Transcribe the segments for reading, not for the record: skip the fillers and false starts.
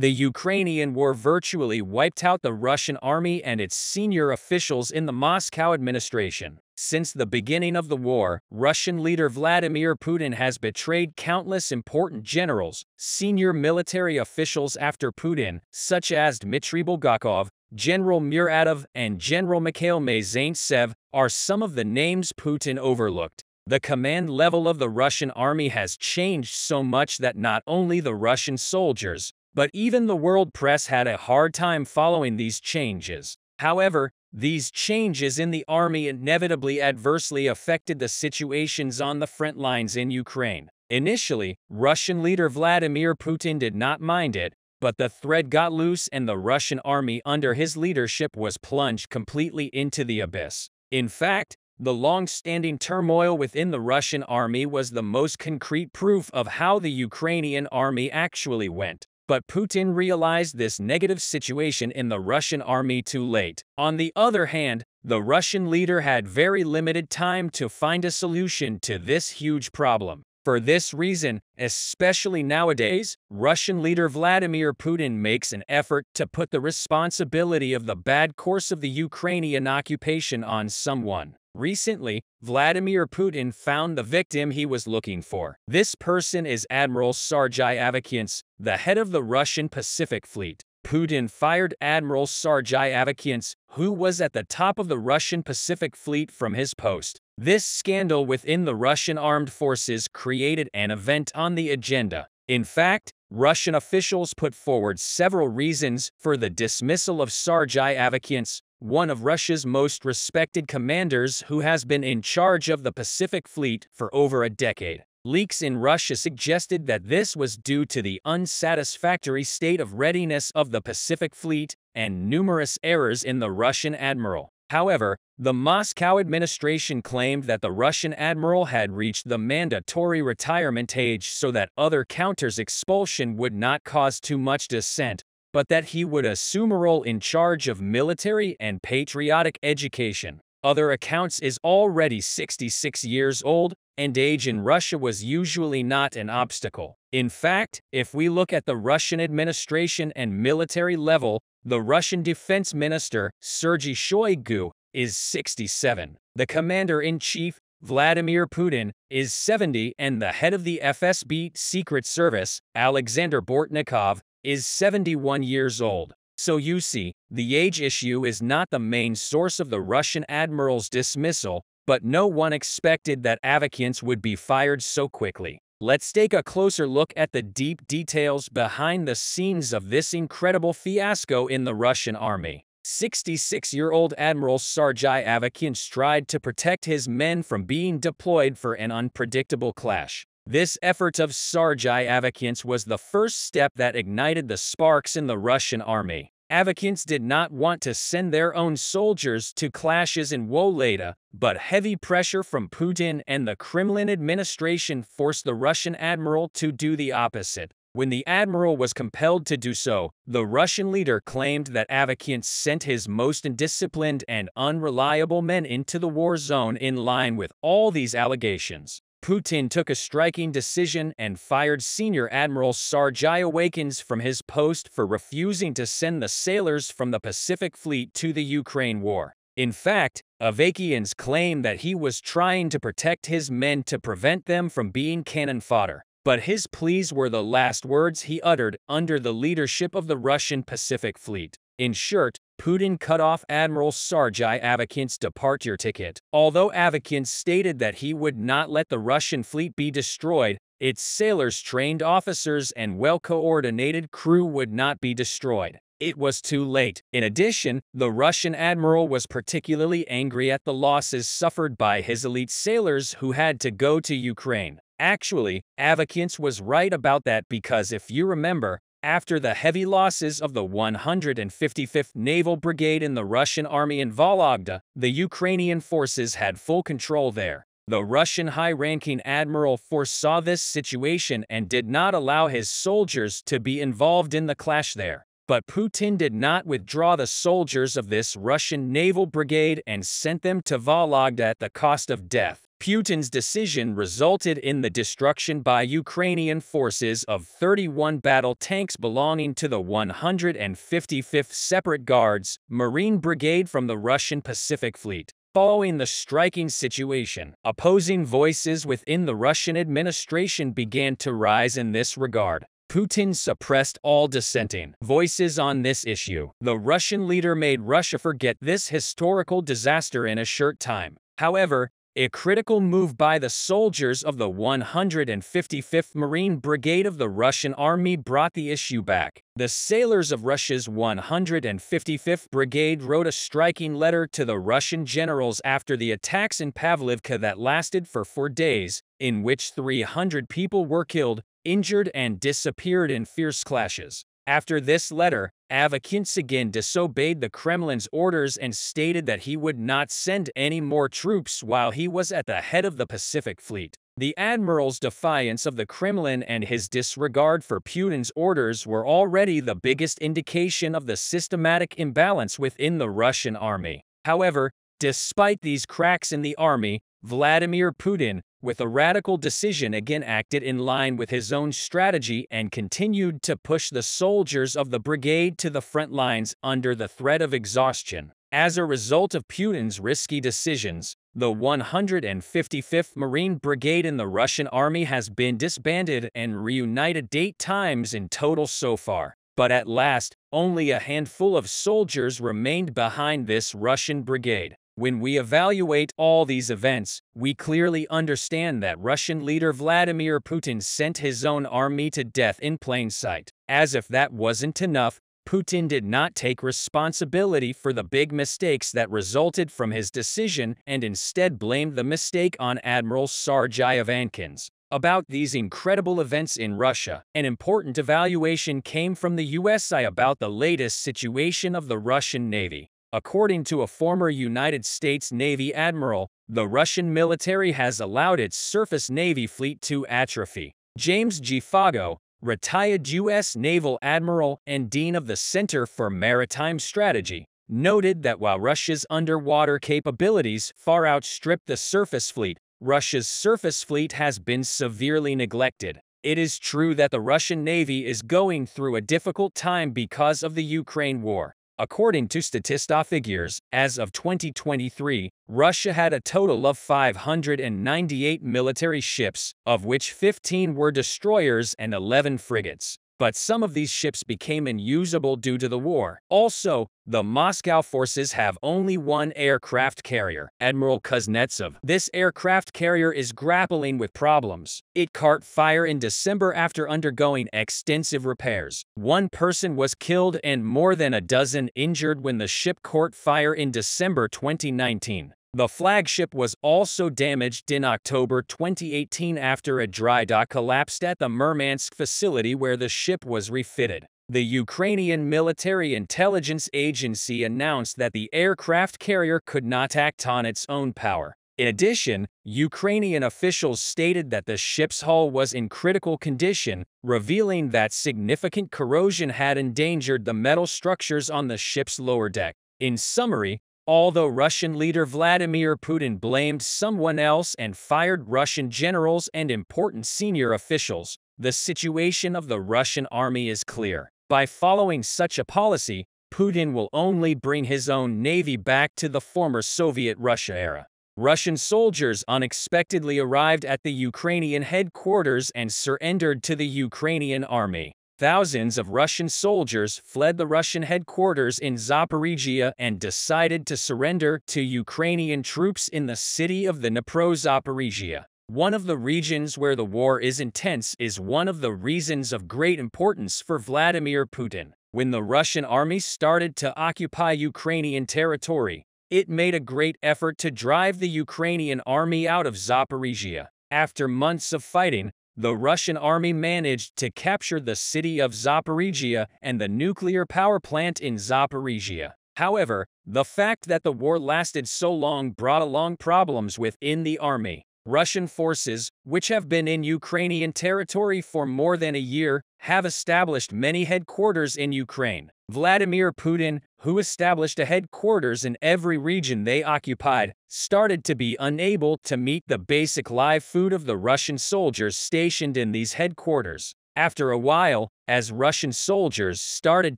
The Ukrainian war virtually wiped out the Russian army and its senior officials in the Moscow administration. Since the beginning of the war, Russian leader Vladimir Putin has betrayed countless important generals, senior military officials after Putin, such as Dmitry Bulgakov, General Muratov, and General Mikhail Mezantsev, are some of the names Putin overlooked. The command level of the Russian army has changed so much that not only the Russian soldiers, but even the world press had a hard time following these changes. However, these changes in the army inevitably adversely affected the situations on the front lines in Ukraine. Initially, Russian leader Vladimir Putin did not mind it, but the thread got loose and the Russian army under his leadership was plunged completely into the abyss. In fact, the long-standing turmoil within the Russian army was the most concrete proof of how the Ukrainian army actually went. But Putin realized this negative situation in the Russian army too late. On the other hand, the Russian leader had very limited time to find a solution to this huge problem. For this reason, especially nowadays, Russian leader Vladimir Putin makes an effort to put the responsibility of the bad course of the Ukrainian occupation on someone. Recently, Vladimir Putin found the victim he was looking for. This person is Admiral Sergei Avakyants, the head of the Russian Pacific Fleet. Putin fired Admiral Sergei Avakyants, who was at the top of the Russian Pacific Fleet, from his post. This scandal within the Russian armed forces created an event on the agenda. In fact, Russian officials put forward several reasons for the dismissal of Sergei Avakyants, one of Russia's most respected commanders who has been in charge of the Pacific Fleet for over a decade. Leaks in Russia suggested that this was due to the unsatisfactory state of readiness of the Pacific Fleet and numerous errors in the Russian admiral. However, the Moscow administration claimed that the Russian admiral had reached the mandatory retirement age so that other counters' expulsion would not cause too much dissent, but that he would assume a role in charge of military and patriotic education. Other accounts is already 66 years old, and age in Russia was usually not an obstacle. In fact, if we look at the Russian administration and military level, the Russian defense minister, Sergei Shoigu, is 67. The commander-in-chief, Vladimir Putin, is 70, and the head of the FSB Secret Service, Alexander Bortnikov, is 71 years old. So you see, the age issue is not the main source of the Russian admiral's dismissal, but no one expected that Avakyants would be fired so quickly. Let's take a closer look at the deep details behind the scenes of this incredible fiasco in the Russian army. 66-year-old Admiral Sergei Avakyants tried to protect his men from being deployed for an unpredictable clash. This effort of Sergei Avakyants was the first step that ignited the sparks in the Russian army. Avakyants did not want to send their own soldiers to clashes in Woleta, but heavy pressure from Putin and the Kremlin administration forced the Russian admiral to do the opposite. When the admiral was compelled to do so, the Russian leader claimed that Avakyants sent his most undisciplined and unreliable men into the war zone. In line with all these allegations, Putin took a striking decision and fired Senior Admiral Sergei Avakyants from his post for refusing to send the sailors from the Pacific Fleet to the Ukraine war. In fact, Avakyants claimed that he was trying to protect his men to prevent them from being cannon fodder. But his pleas were the last words he uttered under the leadership of the Russian Pacific Fleet. In short, Putin cut off Admiral Sergei Avakyants' departure ticket. Although Avakyants stated that he would not let the Russian fleet be destroyed, its sailors, trained officers, and well-coordinated crew would not be destroyed. It was too late. In addition, the Russian admiral was particularly angry at the losses suffered by his elite sailors who had to go to Ukraine. Actually, Avakyants was right about that because if you remember, after the heavy losses of the 155th Naval Brigade in the Russian army in Vologda, the Ukrainian forces had full control there. The Russian high-ranking admiral foresaw this situation and did not allow his soldiers to be involved in the clash there. But Putin did not withdraw the soldiers of this Russian naval brigade and sent them to Vologda at the cost of death. Putin's decision resulted in the destruction by Ukrainian forces of 31 battle tanks belonging to the 155th Separate Guards Marine Brigade from the Russian Pacific Fleet. Following the striking situation, opposing voices within the Russian administration began to rise in this regard. Putin suppressed all dissenting voices on this issue. The Russian leader made Russia forget this historical disaster in a short time. However, a critical move by the soldiers of the 155th Marine Brigade of the Russian Army brought the issue back. The sailors of Russia's 155th Brigade wrote a striking letter to the Russian generals after the attacks in Pavlivka that lasted for 4 days, in which 300 people were killed, injured, and disappeared in fierce clashes. After this letter, Avakyants again disobeyed the Kremlin's orders and stated that he would not send any more troops while he was at the head of the Pacific Fleet. The admiral's defiance of the Kremlin and his disregard for Putin's orders were already the biggest indication of the systematic imbalance within the Russian army. However, despite these cracks in the army, Vladimir Putin, with a radical decision, again acted in line with his own strategy and continued to push the soldiers of the brigade to the front lines under the threat of exhaustion. As a result of Putin's risky decisions, the 155th Marine Brigade in the Russian army has been disbanded and reunited 8 times in total so far. But at last, only a handful of soldiers remained behind this Russian brigade. When we evaluate all these events, we clearly understand that Russian leader Vladimir Putin sent his own army to death in plain sight. As if that wasn't enough, Putin did not take responsibility for the big mistakes that resulted from his decision and instead blamed the mistake on Admiral Sergei Avakyants. About these incredible events in Russia, an important evaluation came from the USA about the latest situation of the Russian Navy. According to a former United States Navy admiral, the Russian military has allowed its surface Navy fleet to atrophy. James G. Fago, retired U.S. Naval Admiral and Dean of the Center for Maritime Strategy, noted that while Russia's underwater capabilities far outstrip the surface fleet, Russia's surface fleet has been severely neglected. It is true that the Russian Navy is going through a difficult time because of the Ukraine war. According to Statista figures, as of 2023, Russia had a total of 598 military ships, of which 15 were destroyers and 11 frigates. But some of these ships became unusable due to the war. Also, the Moscow forces have only one aircraft carrier, Admiral Kuznetsov. This aircraft carrier is grappling with problems. It caught fire in December after undergoing extensive repairs. 1 person was killed and more than a dozen injured when the ship caught fire in December 2019. The flagship was also damaged in October 2018 after a dry dock collapsed at the Murmansk facility where the ship was refitted. The Ukrainian Military Intelligence Agency announced that the aircraft carrier could not act on its own power. In addition, Ukrainian officials stated that the ship's hull was in critical condition, revealing that significant corrosion had endangered the metal structures on the ship's lower deck. In summary, although Russian leader Vladimir Putin blamed someone else and fired Russian generals and important senior officials, the situation of the Russian army is clear. By following such a policy, Putin will only bring his own navy back to the former Soviet Russia era. Russian soldiers unexpectedly arrived at the Ukrainian headquarters and surrendered to the Ukrainian army. Thousands of Russian soldiers fled the Russian headquarters in Zaporizhia and decided to surrender to Ukrainian troops in the city of the Zaporizhia. One of the regions where the war is intense is one of the reasons of great importance for Vladimir Putin. When the Russian army started to occupy Ukrainian territory, it made a great effort to drive the Ukrainian army out of Zaporizhia. After months of fighting, the Russian army managed to capture the city of Zaporizhia and the nuclear power plant in Zaporizhia. However, the fact that the war lasted so long brought along problems within the army. Russian forces, which have been in Ukrainian territory for more than a year, have established many headquarters in Ukraine. Vladimir Putin, who established a headquarters in every region they occupied, started to be unable to meet the basic live food of the Russian soldiers stationed in these headquarters. After a while, as Russian soldiers started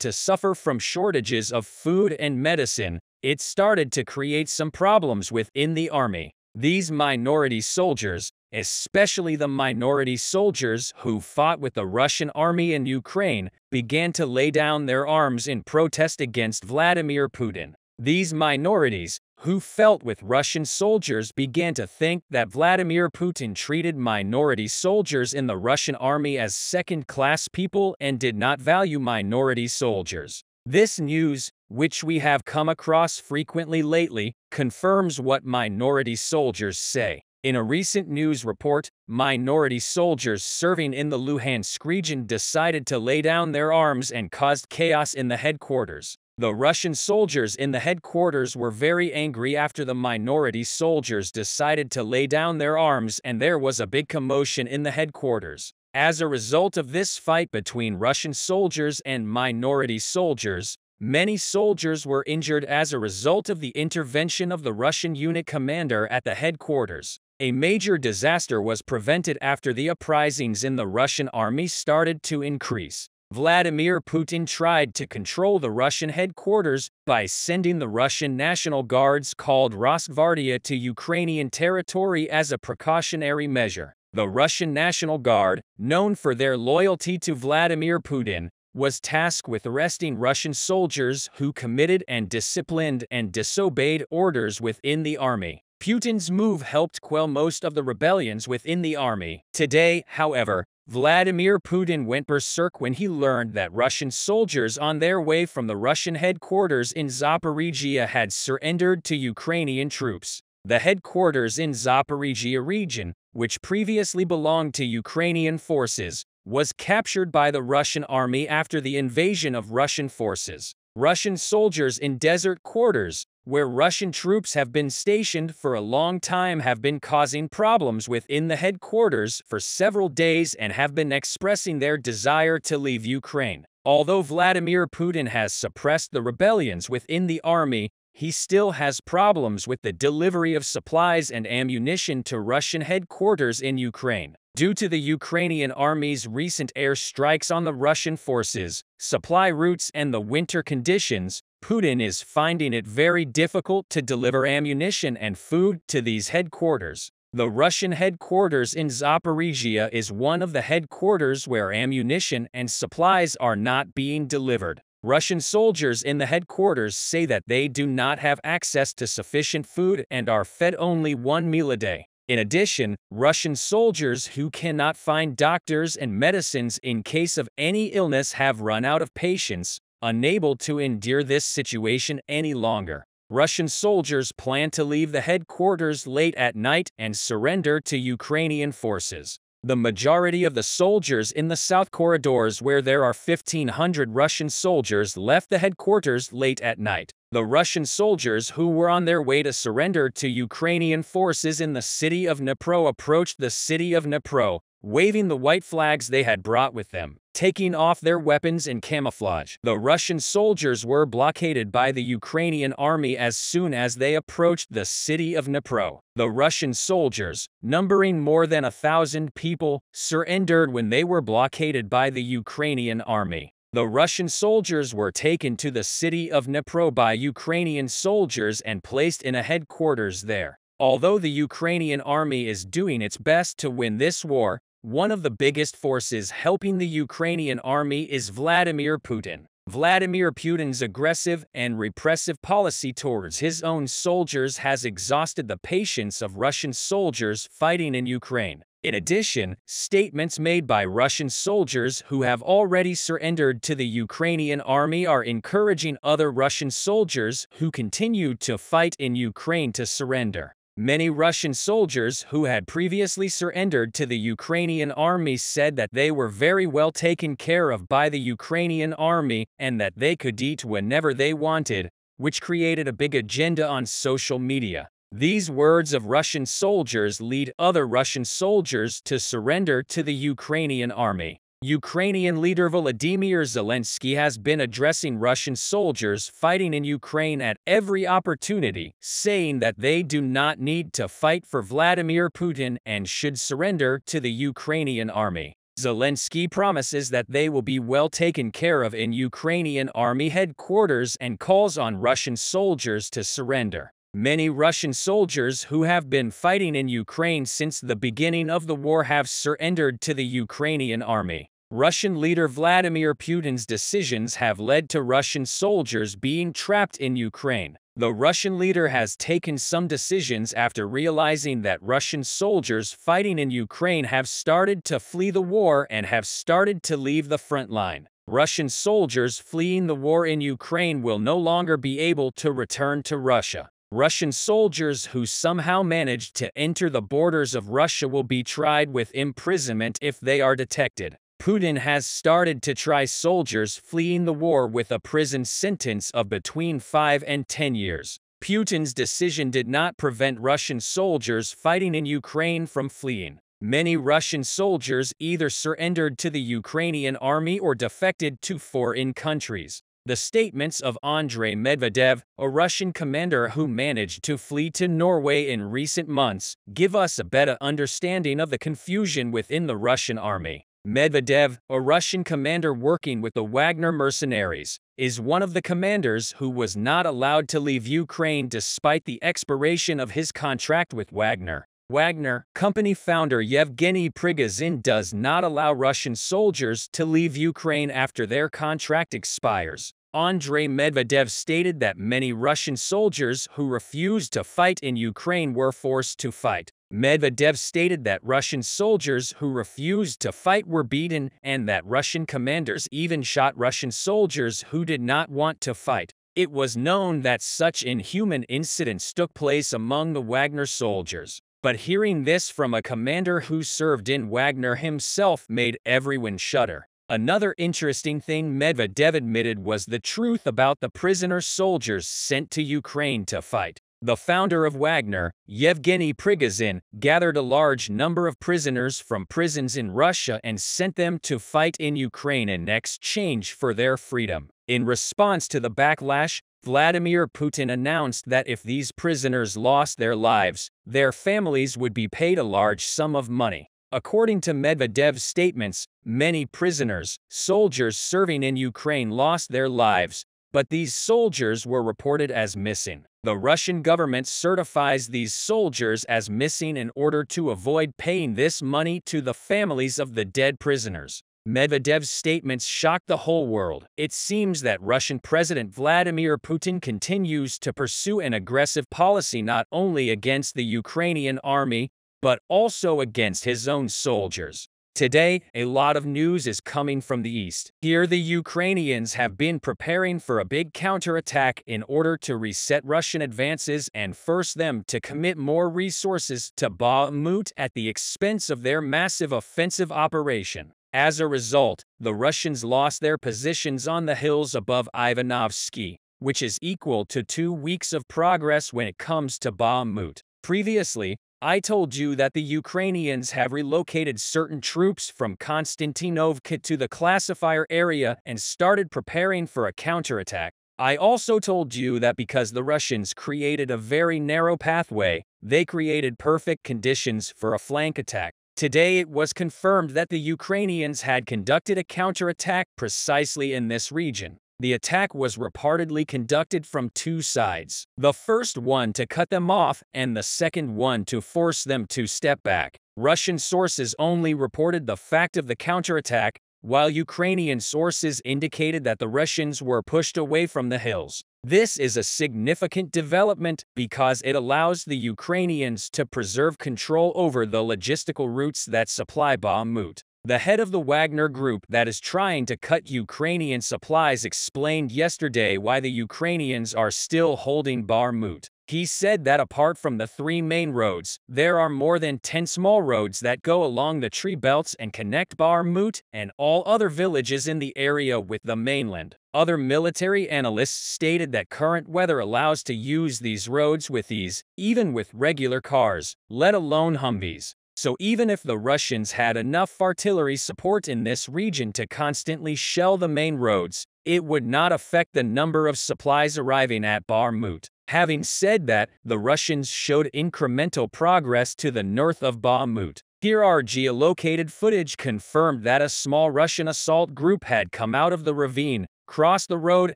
to suffer from shortages of food and medicine, it started to create some problems within the army. These minority soldiers, especially the minority soldiers who fought with the Russian army in Ukraine, began to lay down their arms in protest against Vladimir Putin. These minorities, who felt with Russian soldiers, began to think that Vladimir Putin treated minority soldiers in the Russian army as second-class people and did not value minority soldiers. This news, which we have come across frequently lately, confirms what minority soldiers say. In a recent news report, minority soldiers serving in the Luhansk region decided to lay down their arms and caused chaos in the headquarters. The Russian soldiers in the headquarters were very angry after the minority soldiers decided to lay down their arms, and there was a big commotion in the headquarters. As a result of this fight between Russian soldiers and minority soldiers, many soldiers were injured as a result of the intervention of the Russian unit commander at the headquarters. A major disaster was prevented after the uprisings in the Russian army started to increase. Vladimir Putin tried to control the Russian headquarters by sending the Russian National Guards called Rosgvardia to Ukrainian territory as a precautionary measure. The Russian National Guard, known for their loyalty to Vladimir Putin, was tasked with arresting Russian soldiers who committed and disciplined and disobeyed orders within the army. Putin's move helped quell most of the rebellions within the army. Today, however, Vladimir Putin went berserk when he learned that Russian soldiers on their way from the Russian headquarters in Zaporizhia had surrendered to Ukrainian troops. The headquarters in Zaporizhia region, which previously belonged to Ukrainian forces, was captured by the Russian army after the invasion of Russian forces. Russian soldiers in desert quarters, where Russian troops have been stationed for a long time, have been causing problems within the headquarters for several days and have been expressing their desire to leave Ukraine. Although Vladimir Putin has suppressed the rebellions within the army, he still has problems with the delivery of supplies and ammunition to Russian headquarters in Ukraine. Due to the Ukrainian army's recent air strikes on the Russian forces, supply routes, and the winter conditions, Putin is finding it very difficult to deliver ammunition and food to these headquarters. The Russian headquarters in Zaporizhia is one of the headquarters where ammunition and supplies are not being delivered. Russian soldiers in the headquarters say that they do not have access to sufficient food and are fed only one meal a day. In addition, Russian soldiers who cannot find doctors and medicines in case of any illness have run out of patience, unable to endure this situation any longer. Russian soldiers plan to leave the headquarters late at night and surrender to Ukrainian forces. The majority of the soldiers in the south corridors, where there are 1,500 Russian soldiers, left the headquarters late at night. The Russian soldiers who were on their way to surrender to Ukrainian forces in the city of Dnipro approached the city of Dnipro, waving the white flags they had brought with them, taking off their weapons and camouflage. The Russian soldiers were blockaded by the Ukrainian army as soon as they approached the city of Dnipro. The Russian soldiers, numbering more than 1,000 people, surrendered when they were blockaded by the Ukrainian army. The Russian soldiers were taken to the city of Dnipro by Ukrainian soldiers and placed in a headquarters there. Although the Ukrainian army is doing its best to win this war, one of the biggest forces helping the Ukrainian army is Vladimir Putin. Vladimir Putin's aggressive and repressive policy towards his own soldiers has exhausted the patience of Russian soldiers fighting in Ukraine. In addition, statements made by Russian soldiers who have already surrendered to the Ukrainian army are encouraging other Russian soldiers who continue to fight in Ukraine to surrender. Many Russian soldiers who had previously surrendered to the Ukrainian army said that they were very well taken care of by the Ukrainian army and that they could eat whenever they wanted, which created a big agenda on social media. These words of Russian soldiers lead other Russian soldiers to surrender to the Ukrainian army. Ukrainian leader Volodymyr Zelensky has been addressing Russian soldiers fighting in Ukraine at every opportunity, saying that they do not need to fight for Vladimir Putin and should surrender to the Ukrainian army. Zelensky promises that they will be well taken care of in Ukrainian army headquarters and calls on Russian soldiers to surrender. Many Russian soldiers who have been fighting in Ukraine since the beginning of the war have surrendered to the Ukrainian army. Russian leader Vladimir Putin's decisions have led to Russian soldiers being trapped in Ukraine. The Russian leader has taken some decisions after realizing that Russian soldiers fighting in Ukraine have started to flee the war and have started to leave the front line. Russian soldiers fleeing the war in Ukraine will no longer be able to return to Russia. Russian soldiers who somehow managed to enter the borders of Russia will be tried with imprisonment if they are detected. Putin has started to try soldiers fleeing the war with a prison sentence of between 5 and 10 years. Putin's decision did not prevent Russian soldiers fighting in Ukraine from fleeing. Many Russian soldiers either surrendered to the Ukrainian army or defected to foreign countries. The statements of Andrei Medvedev, a Russian commander who managed to flee to Norway in recent months, give us a better understanding of the confusion within the Russian army. Medvedev, a Russian commander working with the Wagner mercenaries, is one of the commanders who was not allowed to leave Ukraine despite the expiration of his contract with Wagner. Wagner company founder Yevgeny Prigozhin does not allow Russian soldiers to leave Ukraine after their contract expires. Andrei Medvedev stated that many Russian soldiers who refused to fight in Ukraine were forced to fight. Medvedev stated that Russian soldiers who refused to fight were beaten and that Russian commanders even shot Russian soldiers who did not want to fight. It was known that such inhuman incidents took place among the Wagner soldiers. But hearing this from a commander who served in Wagner himself made everyone shudder. Another interesting thing Medvedev admitted was the truth about the prisoner soldiers sent to Ukraine to fight. The founder of Wagner, Yevgeny Prigozhin, gathered a large number of prisoners from prisons in Russia and sent them to fight in Ukraine in exchange for their freedom. In response to the backlash, Vladimir Putin announced that if these prisoners lost their lives, their families would be paid a large sum of money. According to Medvedev's statements, many prisoners, soldiers serving in Ukraine lost their lives, but these soldiers were reported as missing. The Russian government certifies these soldiers as missing in order to avoid paying this money to the families of the dead prisoners. Medvedev's statements shocked the whole world. It seems that Russian President Vladimir Putin continues to pursue an aggressive policy not only against the Ukrainian army, but also against his own soldiers. Today, a lot of news is coming from the east. Here the Ukrainians have been preparing for a big counterattack in order to reset Russian advances and force them to commit more resources to Bakhmut at the expense of their massive offensive operation. As a result, the Russians lost their positions on the hills above Ivanovsky, which is equal to 2 weeks of progress when it comes to Bakhmut. Previously, I told you that the Ukrainians have relocated certain troops from Konstantinovka to the classifier area and started preparing for a counterattack. I also told you that because the Russians created a very narrow pathway, they created perfect conditions for a flank attack. Today it was confirmed that the Ukrainians had conducted a counterattack precisely in this region. The attack was reportedly conducted from 2 sides. The first one to cut them off and the second one to force them to step back. Russian sources only reported the fact of the counterattack, while Ukrainian sources indicated that the Russians were pushed away from the hills. This is a significant development because it allows the Ukrainians to preserve control over the logistical routes that supply Bakhmut. The head of the Wagner group that is trying to cut Ukrainian supplies explained yesterday why the Ukrainians are still holding Bakhmut. He said that apart from the 3 main roads, there are more than 10 small roads that go along the tree belts and connect Bakhmut and all other villages in the area with the mainland. Other military analysts stated that current weather allows to use these roads with ease, even with regular cars, let alone Humvees. So even if the Russians had enough artillery support in this region to constantly shell the main roads, it would not affect the number of supplies arriving at Bakhmut. Having said that, the Russians showed incremental progress to the north of Bakhmut. Here our geolocated footage confirmed that a small Russian assault group had come out of the ravine, crossed the road,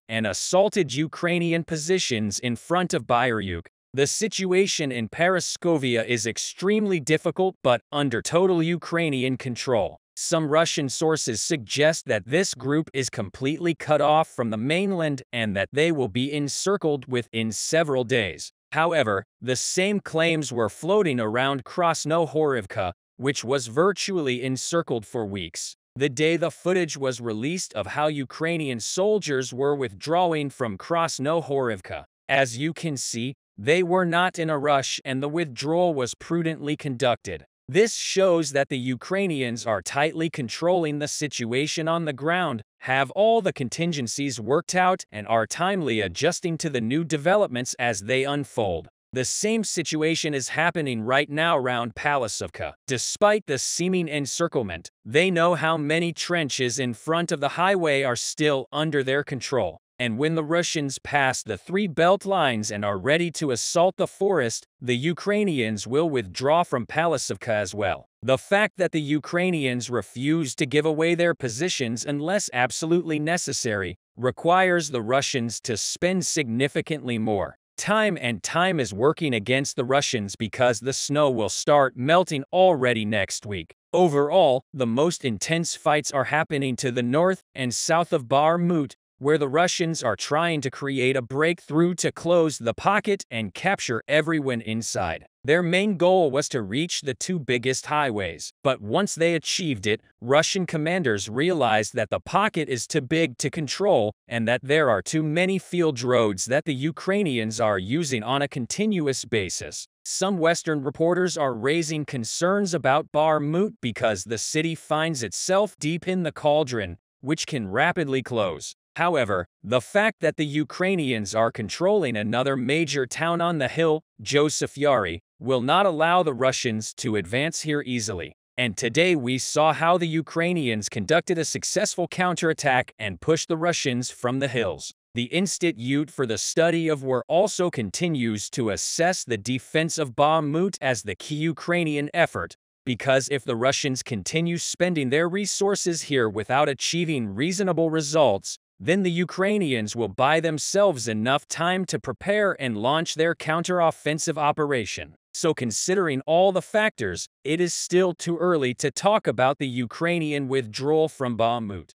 and assaulted Ukrainian positions in front of Baryuk. The situation in Paraskovia is extremely difficult but under total Ukrainian control. Some Russian sources suggest that this group is completely cut off from the mainland and that they will be encircled within several days. However, the same claims were floating around Krasnohorivka, which was virtually encircled for weeks. The day the footage was released of how Ukrainian soldiers were withdrawing from Krasnohorivka. As you can see, they were not in a rush and the withdrawal was prudently conducted. This shows that the Ukrainians are tightly controlling the situation on the ground, have all the contingencies worked out, and are timely adjusting to the new developments as they unfold. The same situation is happening right now around Palisivka. Despite the seeming encirclement, they know how many trenches in front of the highway are still under their control. And when the Russians pass the 3 belt lines and are ready to assault the forest, the Ukrainians will withdraw from Palisivka as well. The fact that the Ukrainians refuse to give away their positions unless absolutely necessary requires the Russians to spend significantly more time, and time is working against the Russians because the snow will start melting already next week. Overall, the most intense fights are happening to the north and south of Bakhmut, where the Russians are trying to create a breakthrough to close the pocket and capture everyone inside. Their main goal was to reach the 2 biggest highways, but once they achieved it, Russian commanders realized that the pocket is too big to control and that there are too many field roads that the Ukrainians are using on a continuous basis. Some Western reporters are raising concerns about Bakhmut because the city finds itself deep in the cauldron, which can rapidly close. However, the fact that the Ukrainians are controlling another major town on the hill, Joseph Yari, will not allow the Russians to advance here easily. And today we saw how the Ukrainians conducted a successful counterattack and pushed the Russians from the hills. The Institute for the Study of War also continues to assess the defense of Bakhmut as the key Ukrainian effort, because if the Russians continue spending their resources here without achieving reasonable results, then the Ukrainians will buy themselves enough time to prepare and launch their counter-offensive operation. So considering all the factors, it is still too early to talk about the Ukrainian withdrawal from Bakhmut.